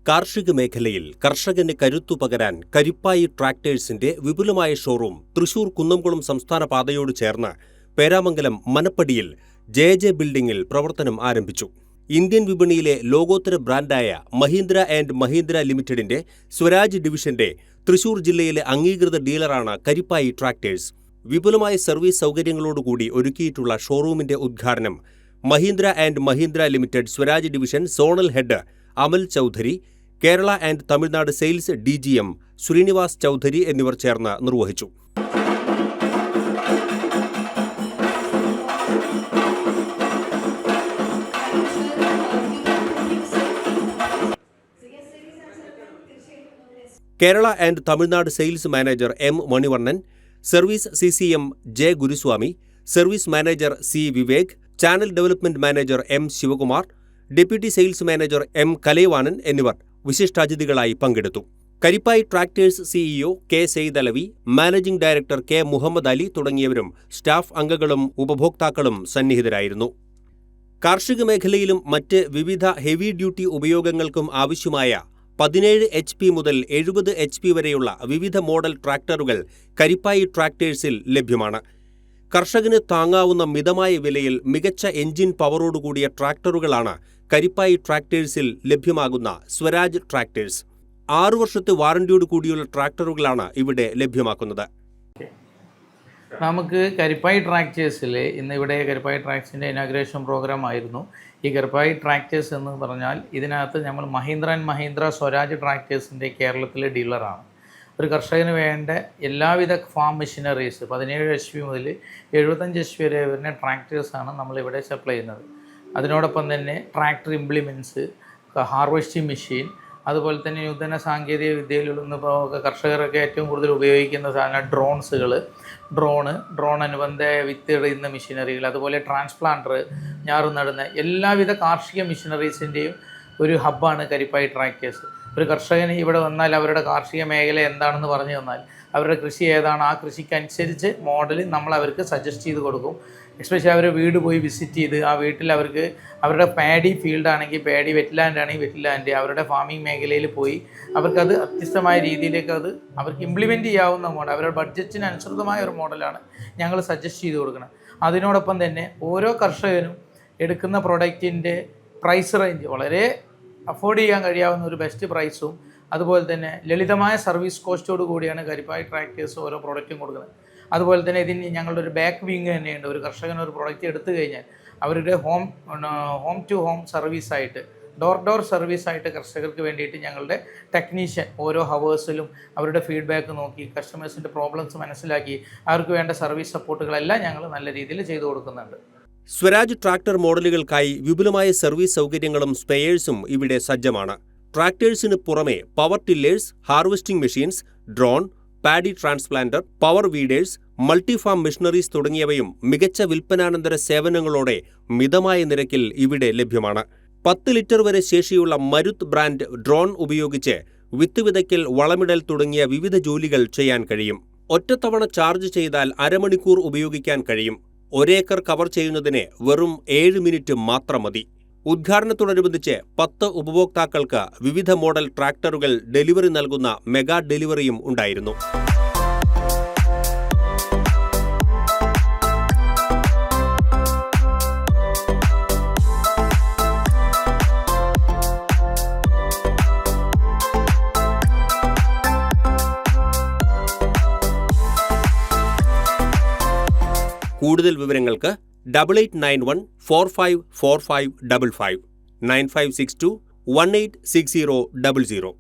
കാർഷിക മേഖലയിൽ കർഷകന് കരുത്തു പകരാൻ കരിപ്പായി ട്രാക്ടേഴ്സിന്റെ വിപുലമായ ഷോറൂം തൃശൂർ കുന്നംകുളം സംസ്ഥാന പാതയോട് ചേർന്ന് പേരാമംഗലം മനപ്പടിയിൽ ജെ ബിൽഡിംഗിൽ പ്രവർത്തനം ആരംഭിച്ചു. ഇന്ത്യൻ വിപണിയിലെ ലോകോത്തര ബ്രാൻഡായ മഹീന്ദ്ര ആൻഡ് മഹീന്ദ്ര ലിമിറ്റഡിന്റെ സ്വരാജ് ഡിവിഷന്റെ തൃശൂർ ജില്ലയിലെ അംഗീകൃത ഡീലറാണ് കരിപ്പായി ട്രാക്ടേഴ്സ്. വിപുലമായ സർവീസ് സൗകര്യങ്ങളോടുകൂടി ഒരുക്കിയിട്ടുള്ള ഷോറൂമിന്റെ ഉദ്ഘാടനം Mahindra and Mahindra limited Swaraj division zonal head Amal Chaudhary, Kerala and Tamil Nadu sales DGM Srinivas Chaudhary എന്നിവർ ചേർന്ന് നിർവഹിച്ചു. Kerala and Tamil Nadu sales manager M. Manivarnan, service CCM J. Guruswamy, service manager C. Vivek, channel development manager M. Sivakumar, deputy sales manager M. Kalaivanan എന്നിവർ വിശിഷ്ടാതിഥികളായി പങ്കെടുത്തു. Karippayi tractors CEO K. Syed Alavi, managing director K. Muhammad Ali തുടങ്ങിയവരും staff അംഗങ്ങളും ഉപഭോക്താക്കളും സന്നിഹിതരായിരുന്നു. കാർഷിക മേഖലയിലും മറ്റ് വിവിധ ഹെവി ഡ്യൂട്ടി ഉപയോഗങ്ങൾക്കും ആവശ്യമായ 17 HP മുതൽ 70 HP വരെയുള്ള വിവിധ മോഡൽ ട്രാക്ടറുകൾ കരിപ്പായി ട്രാക്ടേഴ്സിൽ ലഭ്യമാണ്. കർഷകന് താങ്ങാവുന്ന മിതമായ വിലയിൽ മികച്ച എഞ്ചിൻ പവറോടുകൂടിയ ട്രാക്ടറുകളാണ് കരിപ്പായി ട്രാക്ടേഴ്സിൽ ലഭ്യമാകുന്ന സ്വരാജ് ട്രാക്ടേഴ്സ്. 6 വർഷത്തെ വാറന്റിയോട് കൂടിയുള്ള ട്രാക്ടറുകളാണ് ഇവിടെ ലഭ്യമാക്കുന്നത്. നമുക്ക് കരിപ്പായി ട്രാക്ടേഴ്സിൽ ഇന്ന് ഇവിടെ കരിപ്പായി ട്രാക്ടേഴ്സിൻ്റെ ഇനാഗ്രേഷൻ പ്രോഗ്രാം ആയിരുന്നു. ഈ കരിപ്പായി ട്രാക്ടേഴ്സ് എന്ന് പറഞ്ഞാൽ ഇതിനകത്ത് നമ്മൾ മഹീന്ദ്ര ആൻഡ് മഹീന്ദ്ര സ്വരാജ് ട്രാക്ടേഴ്സിൻ്റെ കേരളത്തിലെ ഡീലറാണ്. ഒരു കർഷകന് വേണ്ട എല്ലാവിധ ഫാം മെഷീനറീസ് 17 HP മുതൽ 75 HP വരെ വരുന്ന ട്രാക്ടേഴ്സാണ് നമ്മളിവിടെ സപ്ലൈ ചെയ്യുന്നത്. അതിനോടൊപ്പം തന്നെ ട്രാക്ടർ ഇംപ്ലിമെൻറ്റ്സ്, ഹാർവെസ്റ്റിംഗ് മെഷീൻ, അതുപോലെ തന്നെ നൂതന സാങ്കേതിക വിദ്യയിലുള്ള കർഷകരൊക്കെ ഏറ്റവും കൂടുതൽ ഉപയോഗിക്കുന്ന സാധനം ഡ്രോൺസുകൾ, ഡ്രോൺ അനുബന്ധ വിത്ത് ഇടുന്ന മെഷീനറികൾ, അതുപോലെ ട്രാൻസ്പ്ലാന്റർ, ഞാറ് നടുന്ന എല്ലാവിധ കാർഷിക മെഷീനറീസിൻ്റെയും ഒരു ഹബ്ബാണ് കരിപ്പായി ട്രാക്ടേഴ്സ്. ഒരു കർഷകന് ഇവിടെ വന്നാൽ അവരുടെ കാർഷിക മേഖല എന്താണെന്ന് പറഞ്ഞു തന്നാൽ അവരുടെ കൃഷി ഏതാണ്, ആ കൃഷിക്കനുസരിച്ച് മോഡൽ നമ്മൾ അവർക്ക് സജസ്റ്റ് ചെയ്ത് കൊടുക്കും. എസ്പെഷ്യലി അവർ വീട് പോയി വിസിറ്റ് ചെയ്ത് ആ വീട്ടിൽ അവർക്ക് അവരുടെ പാഡി ഫീൽഡ് ആണെങ്കിൽ പാഡി, വെറ്റ്ലാൻഡ് ആണെങ്കിൽ വെറ്റ്ലാൻഡ്, അവരുടെ ഫാമിംഗ് മേഖലയിൽ പോയി അവർക്കത് വ്യത്യസ്തമായ രീതിയിലേക്ക് അത് അവർക്ക് ഇംപ്ലിമെൻറ്റ് ചെയ്യാവുന്ന മോഡൽ, അവരുടെ ബഡ്ജറ്റിന് അനുസൃതമായ ഒരു മോഡലാണ് ഞങ്ങൾ സജസ്റ്റ് ചെയ്ത് കൊടുക്കുന്നത്. അതിനോടൊപ്പം തന്നെ ഓരോ കർഷകനും എടുക്കുന്ന പ്രൊഡക്റ്റിൻ്റെ പ്രൈസ് റേഞ്ച് വളരെ അഫോർഡ് ചെയ്യാൻ കഴിയാവുന്ന ഒരു ബെസ്റ്റ് പ്രൈസും അതുപോലെ തന്നെ ലളിതമായ സർവീസ് കോസ്റ്റോട് കൂടിയാണ് കരിപ്പായി ട്രാക്ടേഴ്സ് ഓരോ പ്രോഡക്റ്റും കൊടുക്കുന്നത്. അതുപോലെ തന്നെ ഇതിന് ഞങ്ങളുടെ ഒരു ബാക്ക് വിങ് തന്നെയുണ്ട്. ഒരു കർഷകൻ ഒരു പ്രോഡക്റ്റ് എടുത്തു കഴിഞ്ഞാൽ അവരുടെ ഹോം ടു ഹോം സർവീസായിട്ട്, ഡോർ സർവീസായിട്ട് കർഷകർക്ക് വേണ്ടിയിട്ട് ഞങ്ങളുടെ ടെക്നീഷ്യൻ ഓരോ ഹവേഴ്സിലും അവരുടെ ഫീഡ്ബാക്ക് നോക്കി കസ്റ്റമേഴ്സിൻ്റെ പ്രോബ്ലംസ് മനസ്സിലാക്കി അവർക്ക് വേണ്ട സർവീസ് സപ്പോർട്ടുകളെല്ലാം ഞങ്ങൾ നല്ല രീതിയിൽ ചെയ്തു കൊടുക്കുന്നുണ്ട്. സ്വരാജ് ട്രാക്ടർ മോഡലുകൾക്കായി വിപുലമായ സർവീസ് സൗകര്യങ്ങളും സ്പെയേഴ്സും ഇവിടെ സജ്ജമാണ്. ട്രാക്ടേഴ്സിന് പുറമെ power tillers, harvesting machines, drone, paddy transplanter, power weeders, multifarm machineries തുടങ്ങിയവയും മികച്ച വിൽപ്പനാനന്തര സേവനങ്ങളോടെ മിതമായ നിരക്കിൽ ഇവിടെ ലഭ്യമാണ്. 10 ലിറ്റർ വരെ ശേഷിയുള്ള മരുത് ബ്രാൻഡ് ഡ്രോൺ ഉപയോഗിച്ച് വിത്ത് വിതയ്ക്കൽ, വളമിടൽ തുടങ്ങിയ വിവിധ ജോലികൾ ചെയ്യാൻ കഴിയും. ഒറ്റത്തവണ ചാർജ് ചെയ്താൽ അരമണിക്കൂർ ഉപയോഗിക്കാൻ കഴിയും. 1 ഏക്കർ കവർ ചെയ്യുന്നതിന് വെറും 7 മിനിറ്റ് മാത്രം മതി. ഉദ്ഘാടനത്തോടനുബന്ധിച്ച് 10 ഉപഭോക്താക്കൾക്ക് വിവിധ മോഡൽ ട്രാക്ടറുകൾ ഡെലിവറി നൽകുന്ന മെഗാ ഡെലിവറിയും ഉണ്ടായിരുന്നു. കൂടുതൽ വിവരങ്ങൾക്ക് 8891 454555 9562 186000.